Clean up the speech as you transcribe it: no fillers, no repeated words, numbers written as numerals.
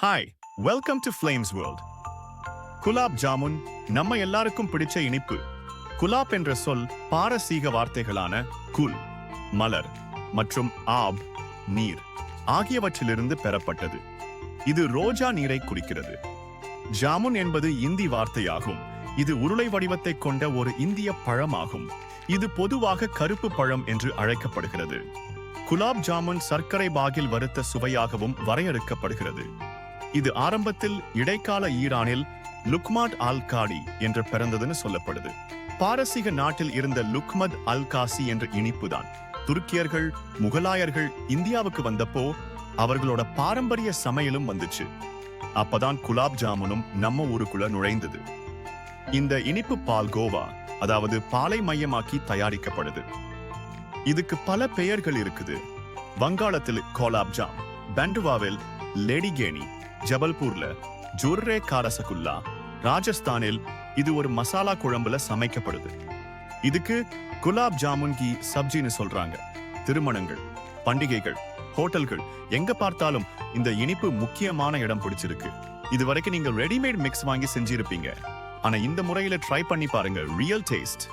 Hi, welcome to flames world. Gulab jamun நம்ம எல்லாருக்கும் பிடிச்ச இனிப்பு. குலாப் என்ற சொல் பாரசீக வார்த்தைகளான குல் மலர் மற்றும் ஆப் நீர் ஆகியவற்றிலிருந்து பெறப்பட்டது. இது ரோஜா நீரை குறிக்கிறது. ஜாமுன் என்பது இந்தி வார்த்தையாகும். இது உருளை வடிவத்தை கொண்ட ஒரு இந்திய பழமாகும். இது பொதுவாக கருப்பு பழம் என்று அழைக்கப்படுகிறது. குலாப் ஜாமுன் சர்க்கரை பாகில் வறுத்த சுவையாகவும் வரையறுக்கப்படுகிறது. இது ஆரம்பத்தில் இடைக்கால ஈரானில் லுக்மாட் அல்-காடி என்று பிறந்ததுன்னு சொல்லப்படுது. பாரசீக நாட்டில் இருந்த லுக்மத் அல்-காசி என்ற இனிப்புதான் துருக்கியர்கள் முகலாயர்கள் இந்தியாவுக்கு வந்தப்போ அவர்களோட பாரம்பரிய சமையலும் வந்துச்சு. அப்பதான் குலாப் ஜாமுனும் நம்ம ஊருக்குள்ள நுழைந்தது. இந்த இனிப்பு பால்கோவா, அதாவது பாலை மையமாக்கி தயாரிக்கப்படுது. இதுக்கு பல பெயர்கள் இருக்குது. வங்காளத்தில் கோலாப் ஜாம், பண்டுவாவில் லேடிகேனி, ஜபல்பூர்ல ஜுர்ரே காரசகுல்லா, ராஜஸ்தானில் இது ஒரு மசாலா குழம்புல சமைக்கப்படுது. இதுக்கு குலாப் ஜாமுன் கி சப்ஜின்னு சொல்றாங்க. திருமணங்கள், பண்டிகைகள், ஹோட்டல்கள் எங்க பார்த்தாலும் இந்த இனிப்பு முக்கியமான இடம் பிடிச்சிருக்கு. இது வரைக்கும் நீங்க ரெடிமேட் மிக்ஸ் வாங்கி செஞ்சிருப்பீங்க. ஆனா இந்த முறையில ட்ரை பண்ணி பாருங்க, ரியல் டேஸ்ட்.